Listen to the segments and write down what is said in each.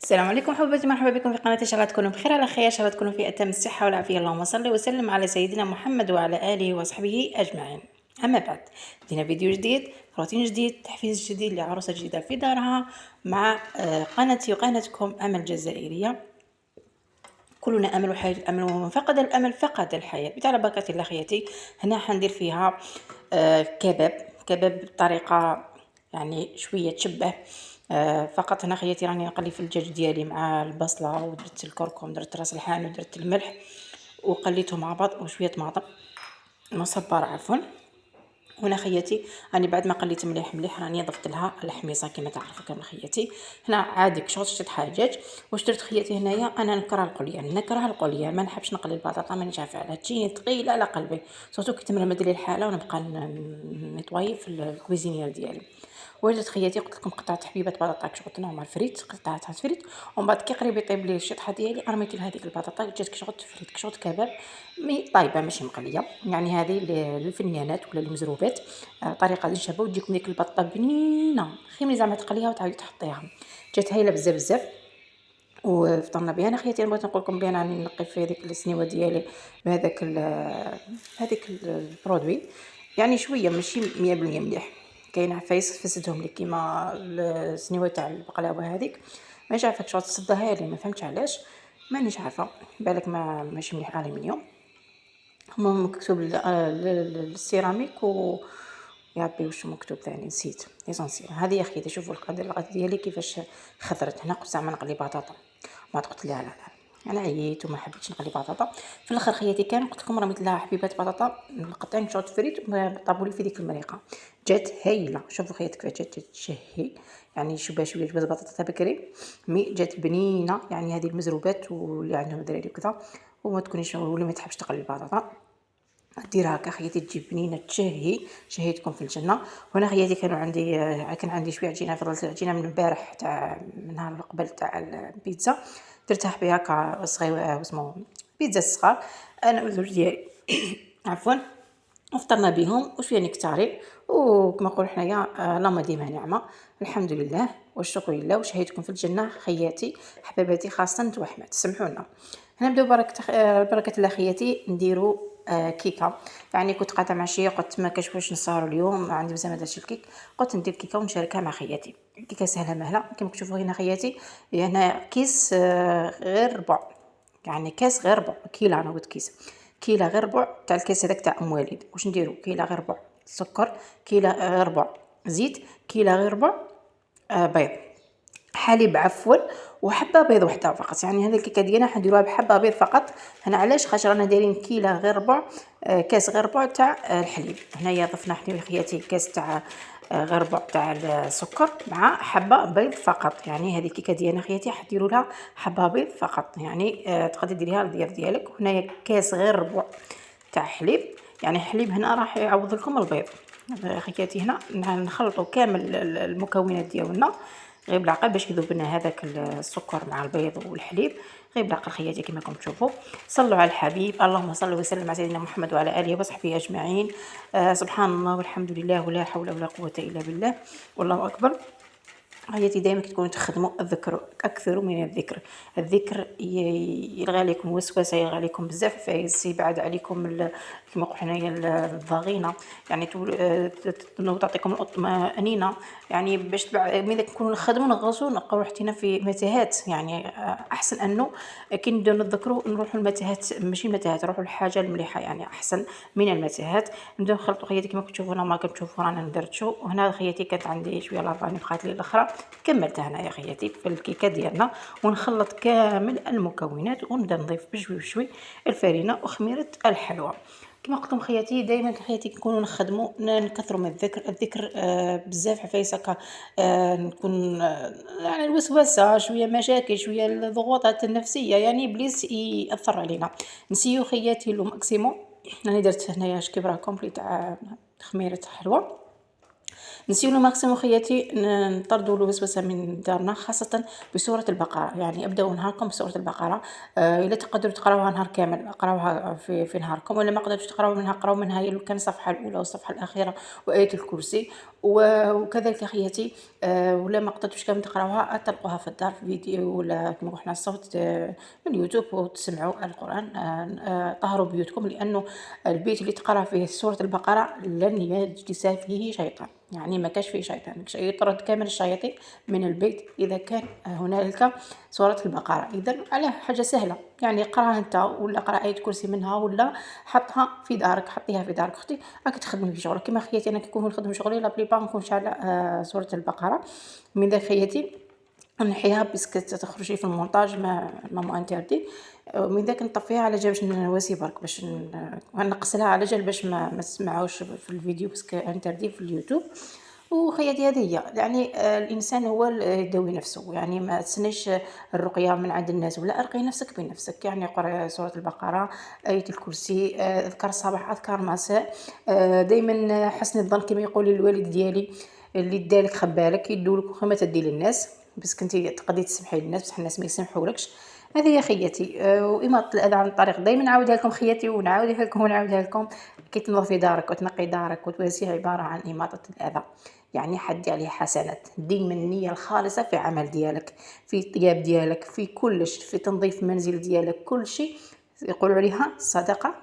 السلام عليكم حبيباتي، مرحبا بكم في قناتي. ان شاء الله تكونوا بخير على خير، ان شاء الله تكونوا في اتم الصحه والعافيه. اللهم صل وسلم على سيدنا محمد وعلى اله وصحبه اجمعين. اما بعد، دينا فيديو جديد، روتين جديد، تحفيز جديد لعروسه جديده في دارها مع قناتي وقناتكم امل جزائريه. كلنا امل وحياه الامل، ومن فقد الامل فقد الحياه. بتاع بركه الله خياتي. هنا حندير فيها كباب بطريقه يعني شويه تشبه. فقط هنا خياتي راني نقلي في الدجاج ديالي مع البصله، ودرت الكركم، درت راس الحان، ودرت الملح وقليتهم مع بعض، وشويه طماطم مصبر عفوا. هنا خياتي راني بعد ما قليت مليح راني ضفت لها الحميصه كما تعرفوا كامل خياتي. هنا عادي كشوط شتت حاجات. واش درت خياتي هنايا؟ انا نكره القليان، ما نحبش نقلي البطاطا، مانيش عارفه على تجيني ثقيله على قلبي، سورتو كي تمرمد لي الحاله ونبقى نطوي في الكويزينيير ديالي. وجدت خياتي قلت لكم قطعت حبيبه بطاطا كشغل نورمال فريت، قطعتها فريت، ومن بعد كي قريب يطيب لي الشطحه ديالي رميت لها هذيك البطاطا، جات كشغل فريت كشغل كباب مي طايبه ماشي مقليه. يعني هذه للفنيانات ولا المزروبات. طريقه نشابه وتجيكم ديك البطه بنينه، خير من زعما تقليها وتعاودي تحطيها. جات هايله بزاف بزاف وفطرنا بها. انا خياتي بغيت نقول لكم بان راني نقي في هذيك السنيوه ديالي بهذاك هذيك البرودوي، يعني شويه ماشي 100% مليح. كاين عفايس فسدهم لي كيما السنيوه تاع البقلاوه هذيك، مانيش عارفه كيفاش تصدها لي، ما فهمتش علاش، مانيش عارفه، بالك ما ماشي مليح الومنيوم. هما مكتوب للسيراميك و يا ربي واش مكتوب ثاني نسيت ليسونسيال. هذه يا اخي شوفوا الغد ديالي كيفاش خضرت. هنا قلت زعما نقلي بطاطا، ما قلت لا لا لا، انا عييت وما حبيتش نقلي بطاطا. في الاخر خياتي كان قلت لكم رميت لها حبيبات بطاطا مقطعين شوط فريت طابوا لي في ديك المريقه، جات هايله. شوفوا خياتي كيفاش جات تشهي، يعني شويه جواز بطاطا بكري مي جات بنينه. يعني هذه المزروبات واللي عندهم دراري وكذا وما تكونيش ولا ما تحبش تقلي البطاطا ديرها هكا خياتي تجي بنينه تشهي، شهيتكم في الجنه. وهنا خياتي كان عندي شويه عجينه، فضلت العجينه من البارح تاع من نهار قبل تاع البيتزا، درتها بها هكا صغيره اسمه بيتزا الصغار انا والزوج ديالي عفوا. وفطرنا بهم وشويه نكتاري، وكما نقولوا حنايا اللهم ديما نعمه، الحمد لله والشكر لله. وشهيتكم في الجنه خياتي حباباتي، خاصه نتو احمد سمحونا. هنبداو بركه الله خياتي نديروا كيكه. يعني كنت قاعده مع شي قلت ما كاش واش نصاروا اليوم، عندي بزاف ما درتش الكيك، قلت ندير كيكه ونشاركها مع خياتي. كيكه سهله مهله كما تشوفوا هنا خياتي. هنا كيس غير ربع، يعني كاس غير ربع كيلو، انا قلت كيس كيلو غير ربع تاع الكاس هذاك تاع ام وليد. واش نديرو؟ كيلو غير ربع سكر، كيلو غير ربع زيت، كيلو غير ربع بيض، حليب عفوا، وحبه بيض وحده فقط. يعني هذه الكيكه ديالنا حنديروها بحبه بيض فقط. هنا علاش؟ خاطر رانا دايرين كيلو غير ربع كاس غير ربع تاع الحليب. هنايا ضفنا حنا خياتي كاس تاع غير ربع تاع السكر مع حبه بيض فقط. يعني هذه الكيكه ديالنا خياتي حديروا لها حبه بيض فقط، يعني تقدري ديريها ديالك. وهنايا كاس غير ربع تاع حليب، يعني الحليب هنا راح يعوض لكم البيض. خياتي هنا نخلطوا كامل المكونات ديالنا غير بالعقل باش يذوب لنا هذاك السكر مع البيض والحليب، غير بالعقل خياتي كما راكم تشوفوا. صلوا على الحبيب، اللهم صل وسلم على سيدنا محمد وعلى اله وصحبه اجمعين. سبحان الله والحمد لله ولا حول ولا قوه الا بالله والله اكبر. حياتي دائما كي تكونوا تخدموا الذكر اكثر من الذكر. الذكر يلغي عليكم وسوسه، يلغي عليكم بزاف، يبعد عليكم كما نقولوا حنايا الضغينه، يعني تعطيكم الطمانينه. يعني باش ملي نكونوا نخدموا نغوصوا نلقاو حتينا في متاهات. يعني احسن انه كي نبداو نذكروا نروحوا المتاهات، ماشي المتاهات، نروحوا الحاجه المليحه، يعني احسن من المتاهات. نبداو نخلطوا خياتي كما كتشوفوا ما كتشوفوا رانا ندرتشو. وهنا خياتي كانت عندي شويه لافاني بقات لي الاخرى، كملتها هنايا خياتي في الكيكه ديالنا. ونخلط كامل المكونات ونبدا نضيف بشوي بشوي الفرينه وخميره الحلوى. كما قلت لكم خياتي دائما خياتي نكونوا نخدموا نكثروا من الذكر بزاف عفايس هكا. نكون يعني الوسوسه شويه، مشاكل شويه، الضغوطات النفسيه، يعني ابليس ياثر علينا. نسيو خياتي لو ماكسيموم. راني درت هنايا شكبره كومبلي تاع خميره حلوى، نسيو لو ماكسيموم خياتي نطردوا الوسوسه من دارنا، خاصه بسوره البقره. يعني ابداو نهاركم بسوره البقره. الا تقدروا تقراوها نهار كامل قراوها في نهاركم، ولا ما قدرتوش تقراو منها قراو منها لو كان الصفحه الاولى والصفحه الاخيره وايه الكرسي. وكذلك خياتي ولا ما قدرتوش كامل تقراوها تلقوها في الدار في فيديو ولا كما قلنا الصوت من يوتيوب وتسمعوا القران. طهروا بيوتكم، لانه البيت اللي تقرا فيه سوره البقره لن يجلس فيه شيطان. يعني ما كاش فيه شيطان، يطرد كامل الشياطين من البيت اذا كان هنالك سوره البقره. اذا على حاجه سهله، يعني اقراها انت ولا اقرا ايه كرسي منها، ولا حطها في دارك، حطيها في دارك اختي راك تخدمي في شغلك. كما خياتي انا كي نكون نخدم شغلي لا بليبار نكون شاعله سوره البقره. من ذا خياتي نحيها باسكو تخرجي في المونتاج ما مو انتردي. من ذاك نطفيها على جال باش نواسي برك، باش نقصلها على جال باش ما تسمعوش في الفيديو باسكو انتردي في اليوتيوب. وخياتي هذه هي، يعني الانسان هو يداوي نفسه. يعني ما تسنيش الرقيه من عند الناس، ولا ارقي نفسك بنفسك. يعني قرأ سوره البقره، ايه الكرسي، اذكار الصباح اذكار المساء. دائما حسن الظن كما يقول الوالد ديالي، اللي دالك خبالك يدولك وما تدي للناس، بس كنتي تقدري تسمحي للناس بصح الناس ما يسمحولكش. هذه هي خياتي. وإماطة الأذى عن الطريق دائما نعاودها لكم خياتي، ونعاودها لكم ونعاودها لكم. كي تنظفي دارك وتنقي دارك وتواسي عبارة عن إماطة الأذى، يعني حدي عليه حسنات. ديما النية الخالصة في عمل ديالك، في الطياب ديالك، في كلش، في تنظيف المنزل ديالك، كل شيء يقولوا عليها صدقة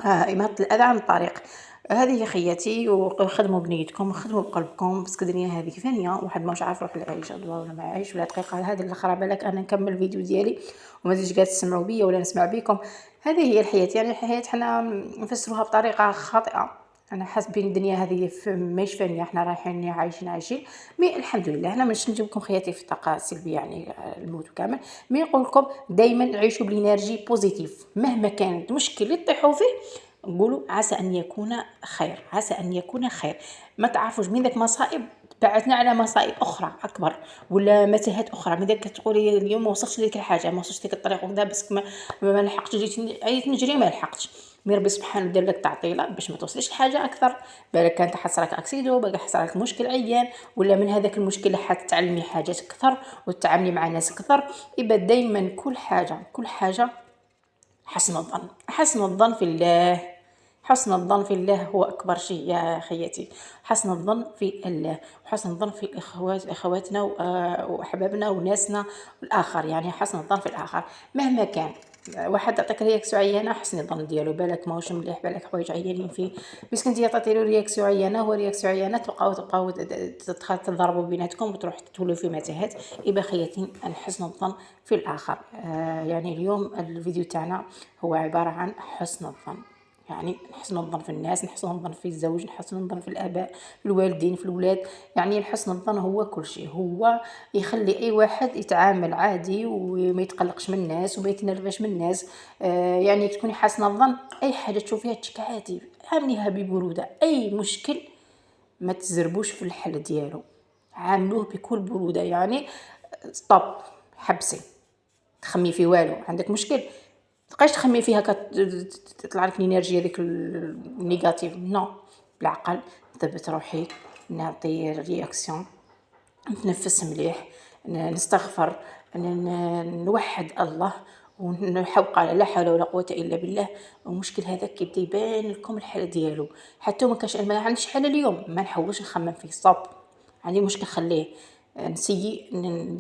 إماطة الأذى عن الطريق. هذه هي خياتي. وخدموا بنيتكم وخدموا بقلبكم، باسكو الدنيا هذه فانيه، واحد ماهوش عارف روح يعيش غدوه ولا ما يعيش ولا دقيقه. هذه الاخرى بالك انا نكمل الفيديو ديالي وما تجيش قاعد تسمعوا بيا ولا نسمع بكم. هذه هي الحياه. يعني الحياه حنا نفسروها بطريقه خاطئه. انا حاسبين الدنيا هذه ماهيش فانيه، حنا رايحين عايشين مي الحمد لله. انا مش نجيب لكم خياتي في طاقه سلبيه يعني الموت وكامل، مي نقول لكم دائما عيشوا بلينيرجي بوزيتيف. مهما كان المشكل اللي تطيحوا فيه نقولوا عسى أن يكون خير، عسى أن يكون خير. ما تعرفوش من ذاك مصائب بعثنا على مصائب أخرى أكبر، ولا متاهات أخرى. من ذاك تقولي اليوم ما وصلتش لديك الحاجة، ما وصلتش لديك الطريق وكذا، بس ما لحقتش، جيت نجري ما لحقتش. مي ربي سبحانه دار لك تعطيله باش ما توصلش لحاجه اكثر. بالك كانت حصلك اكسيدو، بقى حصلك مشكل عيان، ولا من هذاك المشكل حتتعلمي حاجات اكثر وتتعاملي مع ناس اكثر. يبقى دائما كل حاجه حسن الظن، حسن الظن في الله. حسن الظن في الله هو أكبر شيء يا خياتي. حسن الظن في الله، وحسن الظن في أخواتنا وأحبابنا وناسنا والآخر. يعني حسن الظن في الآخر مهما كان. واحد عطاك رياكسيون عيانه حسن الظن ديالو، بالك ماهوش مليح، بالك حوايج عيانين فيه، بس كنتي عطيتي له رياكسيون عيانه، هو رياكسيون عيانه تبقاو تضربوا بيناتكم وتروح تولوا في متاهات. يبقى خياتي ان حسن الظن في الاخر. يعني اليوم الفيديو تاعنا هو عباره عن حسن الظن. يعني نحسن الظن في الناس، نحسن الظن في الزوج، نحسن الظن في الاباء، في الوالدين، في الاولاد. يعني حسن الظن هو كل شيء، هو يخلي اي واحد يتعامل عادي وما يتقلقش من الناس وما يتنرفش من الناس. يعني تكوني حاسنه الظن اي حاجه تشوفيها تشك عادي، عامليها ببروده. اي مشكل ما تزربوش في الحل ديالو، عاملوه بكل بروده. يعني ستوب، حبسي، تخمي في والو. عندك مشكل تبقايش تخمي فيها تطلع لك الانرجي هذيك النيجاتيف، نو. بالعقل ثبت روحي، نعطي رياكسيون، نتنفس مليح، نستغفر، نوحد الله، ونحوق على لا حول ولا قوه الا بالله. المشكل هذاك يبدا يبان لكم الحل ديالو. حتى ما كاش ما عنديش حل اليوم، ما نحوش نخمم فيه، صب عندي مشكل خليه نسيي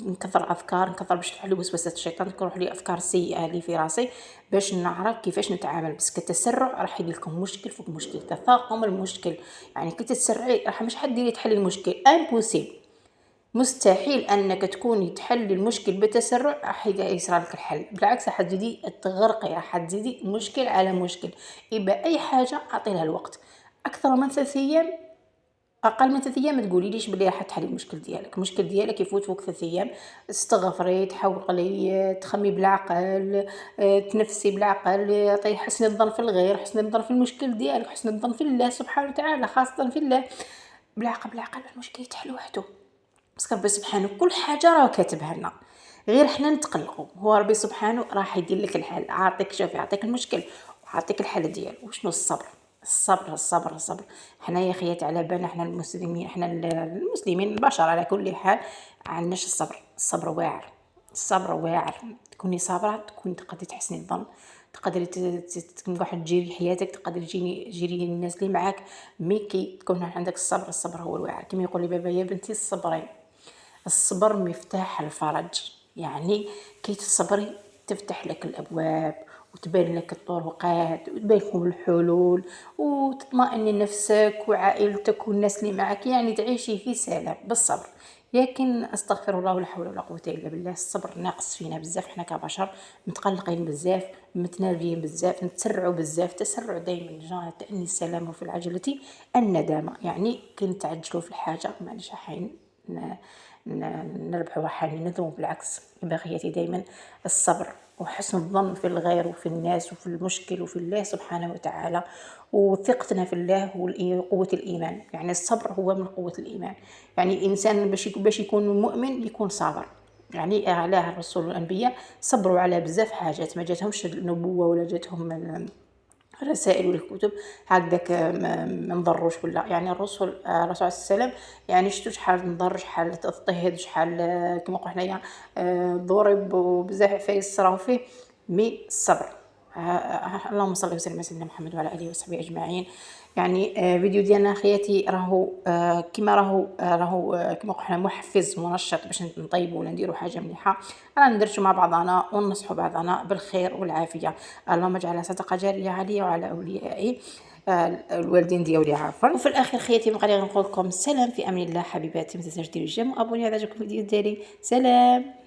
نكثر افكار، نكثر باش تحل وسوسه الشيطان، تروح لي افكار سيئه اللي في راسي باش نعرف كيفاش نتعامل. بس كتسرع راح يدير لكم مشكل فوق مشكل، تفاقم المشكل. يعني كي تسرعي راح مش حديري تحلي المشكل، امبوسيبل، مستحيل انك تكوني تحلي المشكل بتسرع راح يصير لك الحل. بالعكس راح تزيدي تغرقي، راح تزيدي مشكل على مشكل. يبقى اي حاجه اعطي لها الوقت. اكثر من 3 ايام، اقل من 3 ايام ما تقوليليش بلي راح تحلي المشكل ديالك. المشكل ديالك يفوت فوق 3 ايام. استغفري، تحوقلي، تخمي بالعقل، تنفسي بالعقل، حسني الظن في الغير، حسني الظن في المشكل ديالك، حسني الظن في الله سبحانه وتعالى، خاصه في الله. بالعقل المشكل يتحل وحده، بس ربي سبحانه كل حاجه راه كاتبها لنا، غير حنا نتقلقوا. هو ربي سبحانه راح يدير لك الحل. عاطيك، شوفي، عاطيك المشكل وعاطيك الحل ديالو. وشنو الصبر؟ الصبر الصبر الصبر. حنايا خيات على بالنا حنا المسلمين، حنا المسلمين البشر على كل حال عندناش الصبر. الصبر واعر، الصبر واعر. تكوني صابرة تكوني تقدري تحسني الظن، تقدري تكون واحد تجيري حياتك، تقدري تجيري الناس اللي معاك. مي كي تكون عندك الصبر، الصبر هو الواعر. كما يقول لي بابا: يا بنتي الصبري، الصبر مفتاح الفرج. يعني كي تصبري تفتح لك الأبواب وتبان لك الطرقات وتبان لكم الحلول، وتطمئني نفسك وعائلتك والناس اللي معك، يعني تعيشي في سلام بالصبر. لكن استغفر الله، ولا حول ولا قوه الا بالله، الصبر ناقص فينا بزاف. حنا كبشر متقلقين بزاف، متنرفين بزاف، نتسرعوا بزاف. تسرع دائما جاء تأني السلام في العجله الندامه. يعني كي نتعجلوا في الحاجه معليش حين نربحوا وحاني ندموا. بالعكس بغيتي دائما الصبر وحسن الظن في الغير وفي الناس وفي المشكل وفي الله سبحانه وتعالى، وثقتنا في الله وقوة الإيمان. يعني الصبر هو من قوة الإيمان. يعني الإنسان باش يكون مؤمن يكون صابر. يعني علاه الرسول والأنبياء صبروا على بزاف حاجات، ما جاتهمش النبوة ولا جاتهم رسائل والكتب هكذاك ما نضروش ولا. يعني الرسل الرسول عليه السلام يعني شفتوا شحال نضر، شحال اضطهد، شحال كما نقولوا حنايا ضرب وبزاف عفايس صراو فيه. مي الصبر. اللهم صل وسلم على سيدنا محمد وعلى اله وصحبه اجمعين. يعني فيديو ديالنا خياتي راهو كما راهو كما قلنا محفز منشط باش نطيبوا ولا نديروا حاجه مليحه. رانا ندرسوا مع بعضنا وننصحوا بعضنا بالخير والعافيه. اللهم اجعلها صدقه جاريه علي وعلى اوليائي الوالدين ديالي عافا. وفي الاخير خياتي بقى لي نقول لكم السلام في امان الله حبيباتي. ما تنساوش ديروا جيم وابوني اذا عجبكم الفيديو ديالي. سلام.